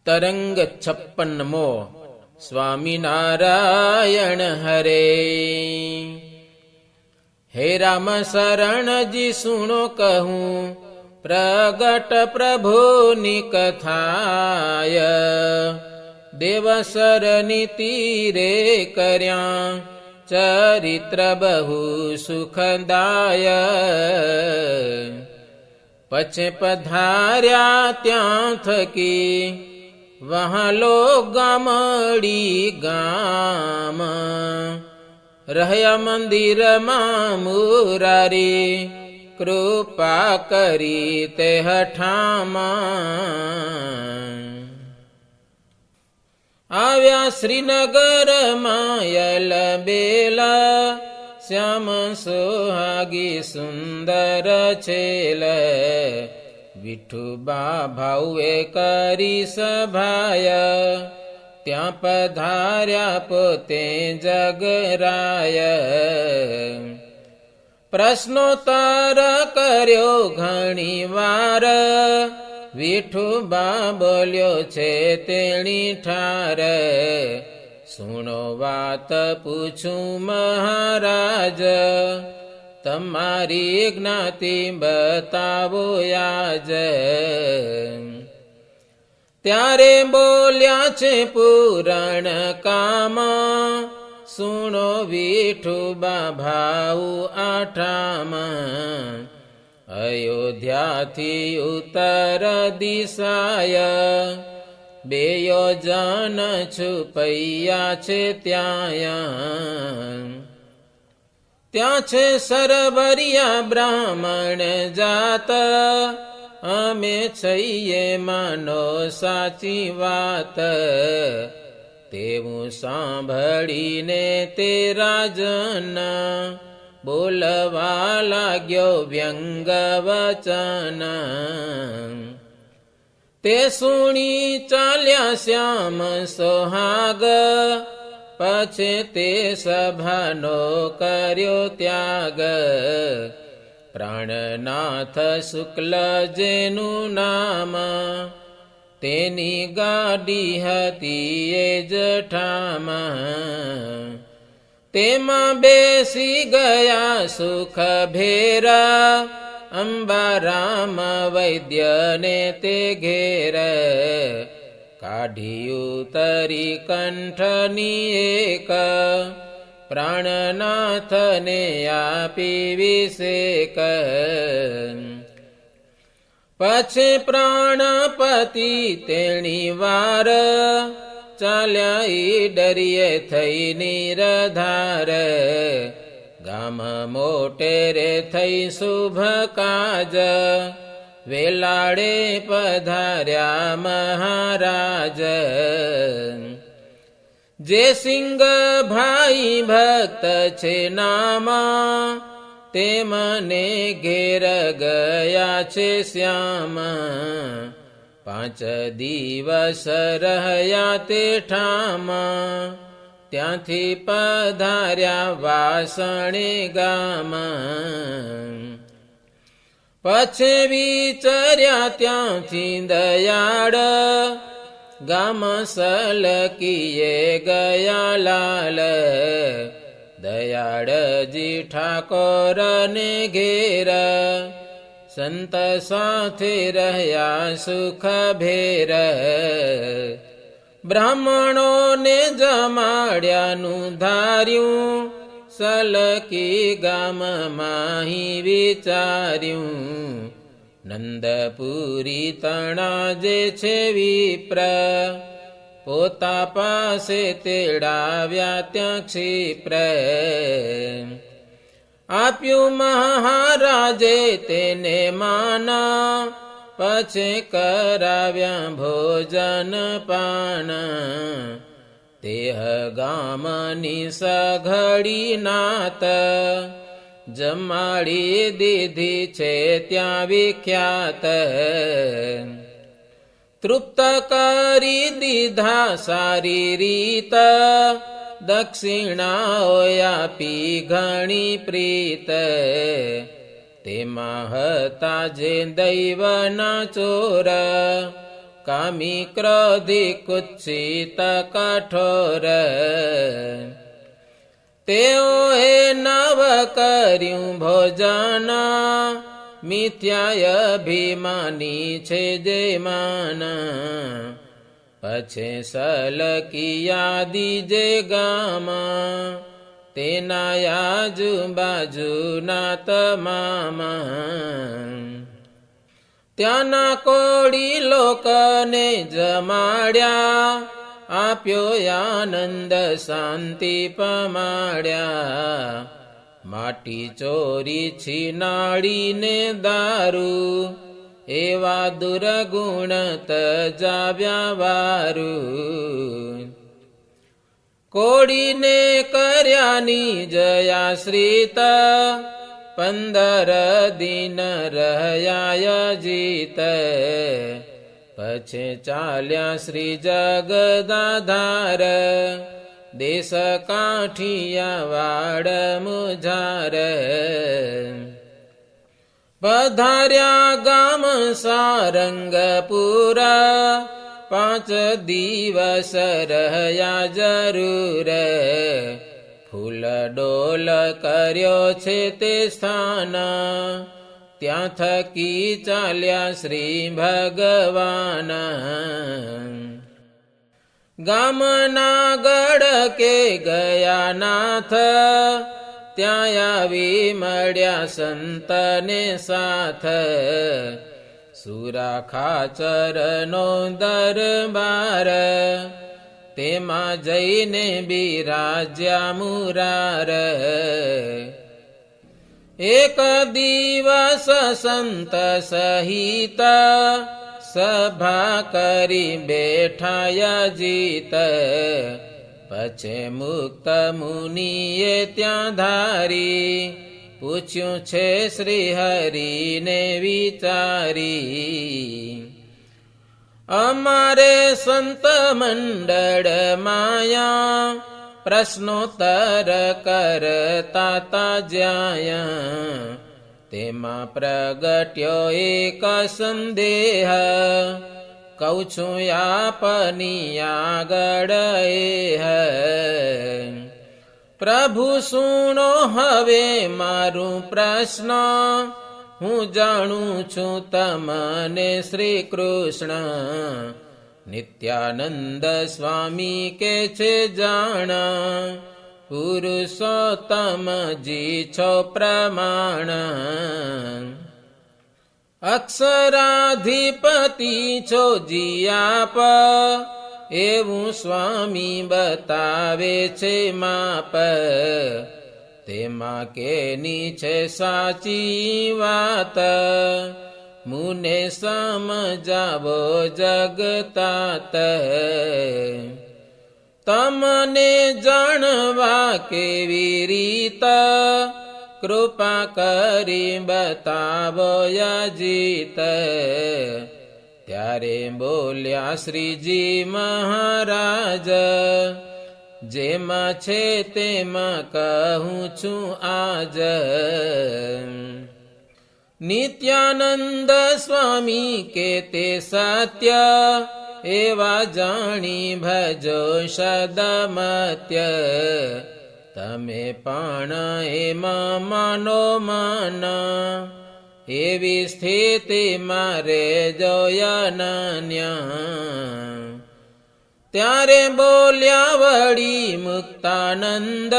તરંગ 56મો સ્વામિનારાયણ હરે. હે રામ શરણજી સુણો કહું, પ્રગટ પ્રભુની કથાય. દેવસરની તીરે કર્યા ચરિત્ર બહુ સુખદાય. પછે પધાર્યા ત્યાં થકી વહાલો ગામડી ગામ. રહ્યા મંદિરમાં મુરારી કૃપા કરી તે હઠામાં. આવ્યા શ્રીનગરમાં યલબેલા, શ્યામ સોહાગી સુંદર છેલ. વિઠુબા ભાવે કરી સભાય, ત્યાં પધાર્યા પોતે જગરાય. પ્રશ્નોત્તર કર્યો ઘણી વાર, વિઠુબા બોલ્યો છે તેણી ઠાર. સુણો વાત પૂછું મહારાજ, તમારી જ્ઞાતિ બતાવો યાજ. ત્યારે બોલ્યા છે પુરાણ કામ, સુણો વિઠુબા ભાવ આઠામાં. અયોધ્યાથી ઉત્તર દિશાય, 2 યોજન છુપૈયા છે ત્યાં. ત્યાં છે સરવરિયા બ્રાહ્મણ જાત, અમે છીએ માનો સાચી વાત. તેવું સાંભળીને તે રાજન, બોલવા લાગ્યો વ્યંગ વચન. તે સુણી ચાલ્યા શ્યામ સોહાગ, પછી તે સભાનો કર્યો ત્યાગ. પ્રાણનાથ શુક્લ જેનું નામ, તેની ગાડી હતી એ જઠામાં. તેમાં બેસી ગયા સુખ ભેરા, અંબારામ વૈદ્યને તે ઘેર. કાઢી ઉતરી કંઠની એક, પ્રાણનાથને આપી વિષેક. પછી પ્રાણપતિ તેણી વાર, ચાલ્યા ઈડરીએ થઈ નિરધાર. ગામ મોટેરે થઈ શુભ કાજ, વેલાડે પધાર્યા મહારાજ. જે સિંગ ભાઈ ભક્ત છે નામા, તે મને ઘેર ગયા છે શ્યામ. 5 દિવસ રહ્યા તે ઠામાં, ત્યાંથી પધાર્યા વાસણે ગામ. પછી વિચર્યા ત્યાંથી દયાળ, ગામ સલકીએ ગયા લાલ. દયાળજી ઠાકોરને ઘેર, સંત સાથે રહ્યા સુખ ભેર. બ્રાહ્મણોને જમાડ્યાનું ધાર્યું, સલકી ગામમાં વિચાર્યું. નંદપુરી તણા જે છે વિપ્ર, પોતા પાસે તેડાવ્યા ત્યાં ક્ષિપ્ર. આપ્યું મહારાજે તેને માના, પછી કરાવ્યા ભોજન પાન. તેહ ગામની સઘળી નાત, જમાડી દીધી છે ત્યાં વિખ્યાત. તૃપ્ત કરી દીધા સારી રીત, દક્ષિણાઓ આપી ઘણી પ્રીત. તેમાં હતા જે દૈવના ચોર, કામી ક્રોધી કુત્સિત કઠોર. તેઓએ નવ કર્યું ભોજન, મિથ્યાય અભિમાની છે જે માન. પછી સલકી યાદી જે ગામ, તેના આજુબાજુના તમામ. ત્યાંના કોળી લોકને જમાડ્યા, આપ્યો આનંદ શાંતિ પમાડ્યા. માટી ચોરી છીનાડીને દારૂ, એવા દુર્ગુણ તજાવ્યા વારું. કોળીને કર્યાની જયાશ્રિત, 15 દિન રહ્યા જીત. પછી ચાલ્યા શ્રી જગદાધાર, દેશ કાઠિયા વાડ મુજાર. પધાર્યા ગામ સારંગપુર, 5 દિવસ રહ્યા જરૂર. ફૂલ ડોલ કર્યો છે તે સ્થાન, ત્યાં થકી ચાલ્યા શ્રી ભગવાન. ગામના ગઢ કે ગયા નાથ, ત્યાં આવી મળ્યા સંતને સાથ. સુરા ખાચરનો દરબાર, તેમાં જઈને બિરાજ્યા મુરાર. એક દિવસ સંત સહિત, સભા કરી બેઠાયા જીત. પછી મુક્ત મુનિએ ત્યાં ધારી, પૂછ્યું છે શ્રી હરિને વિચારી. અમારે સંત મંડળ માયા, પ્રશ્નોત્તર કરતા તા જ્યાં. તેમાં પ્રગટ્યો એક સંદેહ, કહું છું આપની આગળ એ. પ્રભુ સુણો હવે મારું પ્રશ્ન, હું જાણું છું તમને શ્રી કૃષ્ણ. નિત્યાનંદ સ્વામી કે છે જાણ, પુરુષોત્તમજી છો પ્રમાણ. અક્ષરાધિપતિ છો જીયાપ, એવું સ્વામી બતાવે છે માપ. તેમાં કેની છે સાચી વાત, મુને સમજાવો જગતાત. તમને જાણવા કેવી રીત, કૃપા કરી બતાવો અજીત. ત્યારે બોલ્યા શ્રીજી મહારાજ, જેમાં છે તેમાં કહું છું આજ. નિત્યાનંદ સ્વામી કે તે સત્ય, એવા જાણી ભજો સદમત્ય. તમે પણ એમાં માનો મન, એવી સ્થિતિ મારે જોયનન્ય. ત્યારે બોલ્યા વળી મુક્તાનંદ,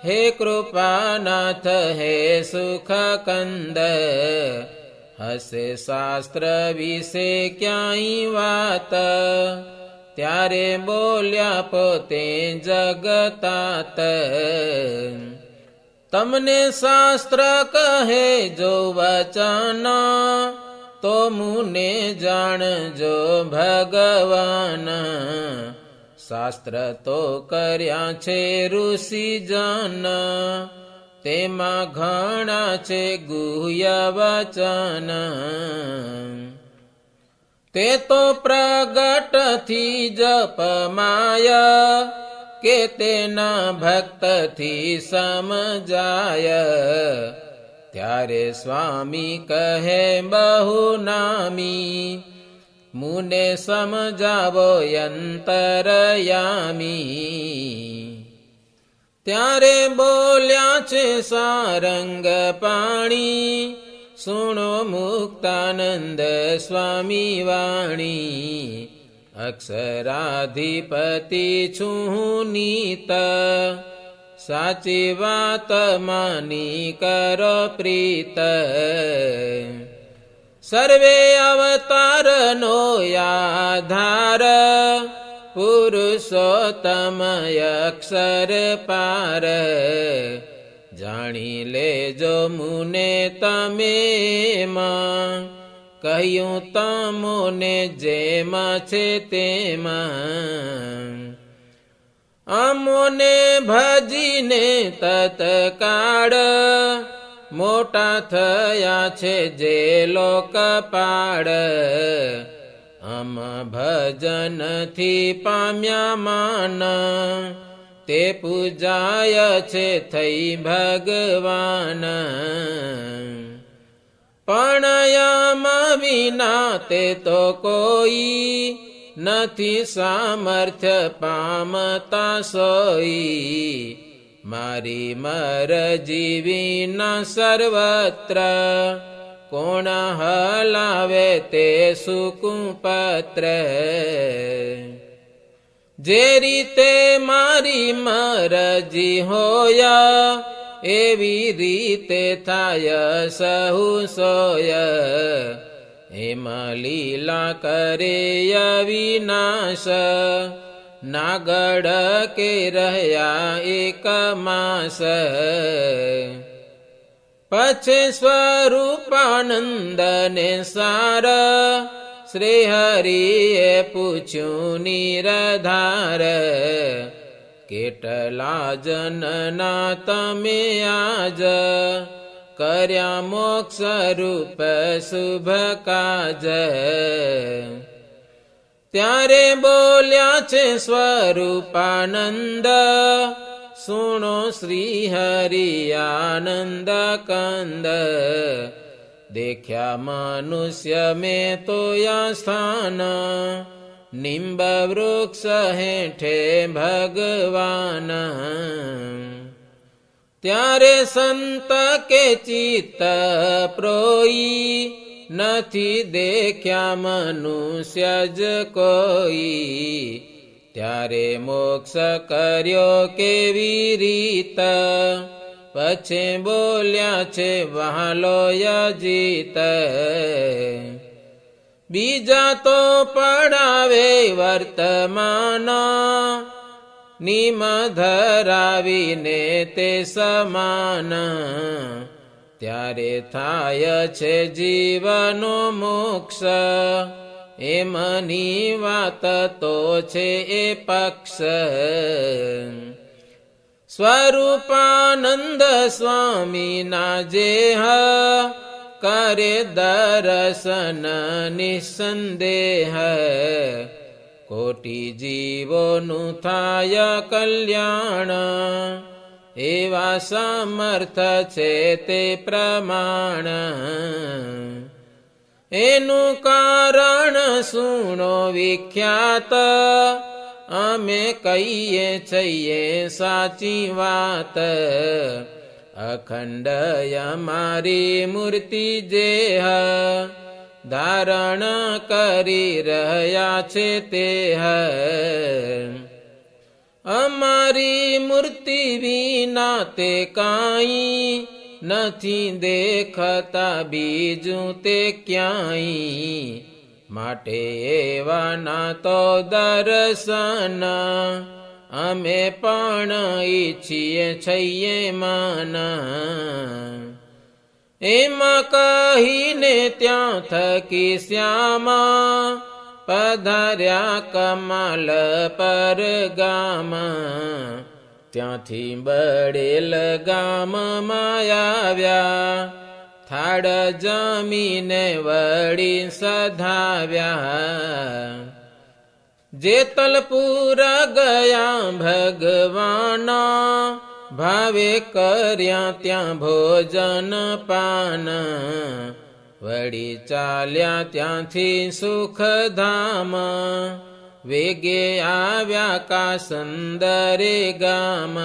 હે કૃપાનાથ હે સુખ કંદ. હશે શાસ્ત્ર વિશે ક્યાંય વાત, ત્યારે બોલ્યા પોતે જગતાત. તમને શાસ્ત્ર કહે જો વચન, તો મુને જાણજો ભગવાન. શાસ્ત્ર તો કર્યા છે ઋષિજન, તેમાં ઘણા છે ગુહ્ય વચન. તે તો પ્રગટથી જપમાય, કે તેના ભક્તથી સમજાય. ત્યારે સ્વામી કહે બહુ નામી, મુને સમજાવો અંતરયામી. ત્યારે બોલ્યા છે સારંગ પાણી, સુણો મુક્તાનંદ સ્વામી વાણી. અક્ષરાધિપતિ છું નીત, સાચી વાત માની કરો પ્રીત. સર્વે અવતારનો આધાર, પુરુષોત્તમ અક્ષર પાર. જાણી લેજો મુને તમે માં, કહ્યું તમોને જેમાં છે તેમાં. અમોને ભજીને તત્કાળ, મોટા થયા છે જે લોકપાળ. અમ ભજનથી પામ્યા માન, તે પૂજાય છે થઈ ભગવાન. પણ યમ વિના તે તો કોઈ, નથી સામર્થ્ય પામતા સોઈ. મારી મરજી વિના સર્વત્ર, કોણ હલાવે તે સુકુપત્ર. જે રીતે મારી મરજી હોય, એવી રીતે થાય સહુ સોય. એમાં લીલા કરે અવિનાશ, નાગડ કે રહ્યા એક માસ. પછી સ્વરૂપાનંદને સાર, શ્રી હરિએ પૂછ્યું નિરધાર. કેટલા જનના તમે આજ, કર્યા મોક્ષ રૂપ શુભ કાજ. ત્યારે બોલ્યા છે સ્વરૂપાનંદ, સુણો શ્રી હરિ આનંદ કંદ. દેખ્યા મનુષ્ય મેં તો યા સ્થાન, નિંબ વૃક્ષ હેઠે ભગવાન. ત્યારે સંત કે ચિત્ત પ્રોઈ, નથી દેખ્યા મનુષ્ય જ કોઈ. ત્યારે મોક્ષ કર્યો કેવી રીત, પછી બોલ્યા છે વહાલો અજીત. બીજા તો પડાવે વર્તમાન, નિમ ધરાવીને તે સમાન. ત્યારે થાય છે જીવનો મોક્ષ, એમની વાત તો છે એ પક્ષ. સ્વરૂપાનંદ સ્વામીના જેહ, કરે દર્શન નિસંદેહ. કોટી જીવોનું થાય કલ્યાણ, એવા સમર્થ છે તે પ્રમાણ. એનું કારણ સુણો વિખ્યાત, અમે કહીએ છીએ સાચી વાત. અખંડ અમારી મૂર્તિ જેહ, ધારણ કરી રહ્યા છે તે. અમારી મૂર્તિ વિના તે કાંઈ, નથી દેખતા બીજું તે ક્યાંય. માટે એવા ના તો દર્શન, અમે પણ ઈચ્છીએ છીએ માન. એમાં કહીને ત્યાં થકી શ્યામા, પધાર્યા કમાલ પર ગામ. ત્યાંથી બળેલ ગામમાં આવ્યા, થાળ જમીને વળી સધાવ્યા. જેતલપુર ગયા ભગવાન, ભાવે કર્યા ત્યાં ભોજન પાન. વળી ચાલ્યા ત્યાંથી સુખધામ, વેગે આવ્યા કાસંદરે ગામ.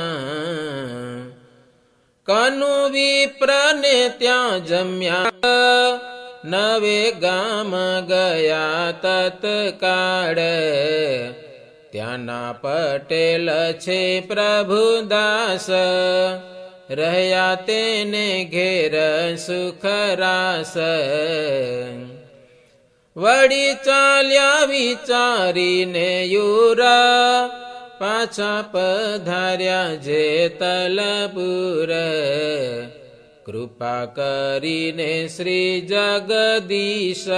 કનુ વિપ્રને ત્યાં જમ્યા, નવે ગામ ગયા તત્કાળ. ત્યાંના પટેલ છે પ્રભુદાસ, રહ્યા તેને ઘેર સુખરાસ. વળી ચાલ્યા વિચારીને યુરા, પાછા પધાર્યા જેતલપુર. કૃપા કરીને શ્રી જગદીશ,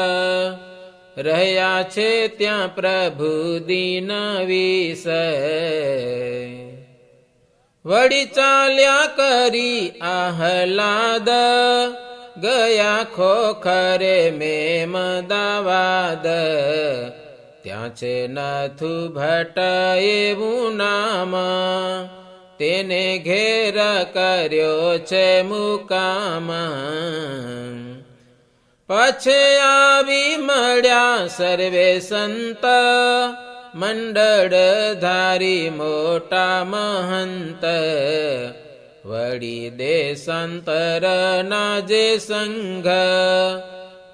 રહ્યા છે ત્યાં પ્રભુ દીન વીસ. વળી ચાલ્યા કરી આહલાદ, ગયા ખોખરે મેમદાવાદ. ત્યાં છે નથુ ભટ્ટ એવું નામ, તેને ઘેર કર્યો છે મુકામ. પછી આવી મળ્યા સર્વે સંત, મંડળ ધારી મોટા મહંત. વળી દેશાંતરના જે સંઘ,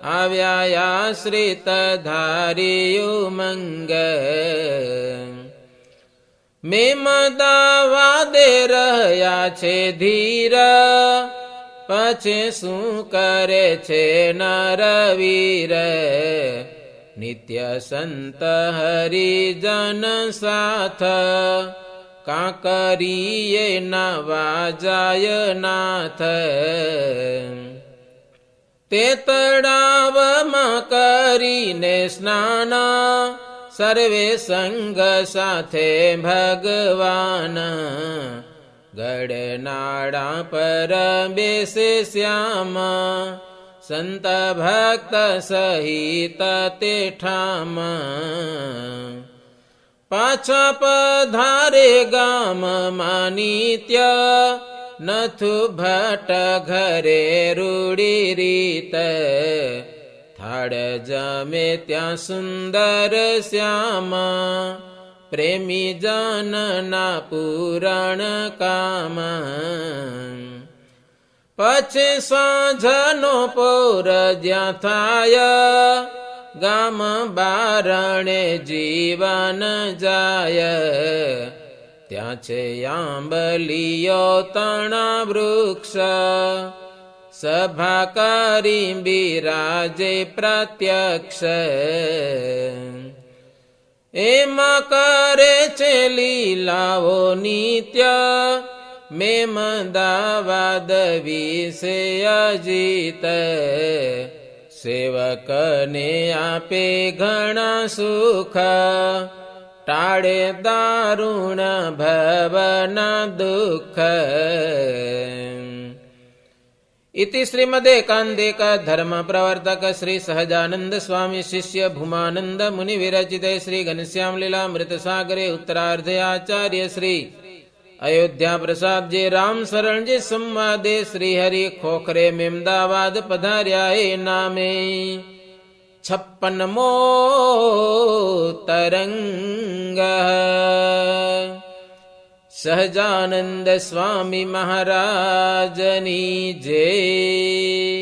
આવ્યા આશ્રિત ધારી ઉમંગ. મેમદાવાદે રહ્યા છે ધીર, પછી શું કરે છે નરવીર. નિત્ય સંત હરિજન સાથ, કાંકરીએ નવા જાય નાથ. તે તળાવમાં કરીને સ્નાન, સર્વે સંગ સાથે ભગવાન. ગળનાળા પર બેસે શ્યામ, સંત ભક્ત સહિત તે ઠામ. પાછા પધારે ગામ નિત્ય, નથુ ભટ્ટ ઘરે રૂડી રીત. થાળ જમે ત્યાં સુંદર શ્યામ, પ્રેમી જનના પૂરણ કામ. પછી સાંજનો પોર જ્યાં થાય, ગામ બારણે જીવન જાય. ત્યાં છે આંબલીઓ તણા વૃક્ષ, સભા કરી બિરાજે પ્રત્યક્ષ. એમાં કરે છે લીલાઓ નિત્ય, મેમદાવાદ વિશે અજીત. સેવકને આપે ઘણા સુખ, ટાળે દારુણ ભવના દુઃખ. इति श्रीमदेकान्तिक धर्म प्रवर्तक श्री सहजानंद स्वामी शिष्य भूमानंद मुनि विरचिते श्री घनश्याम लीलामृत सागरे उत्तरार्धे आचार्य श्री अयोध्या प्रसाद जी राम शरण जी संवादे श्री हरि खोखरे मेमदावाद पधार्या नामे 56मो तरंग. सहजानंद स्वामी महाराजनी जय.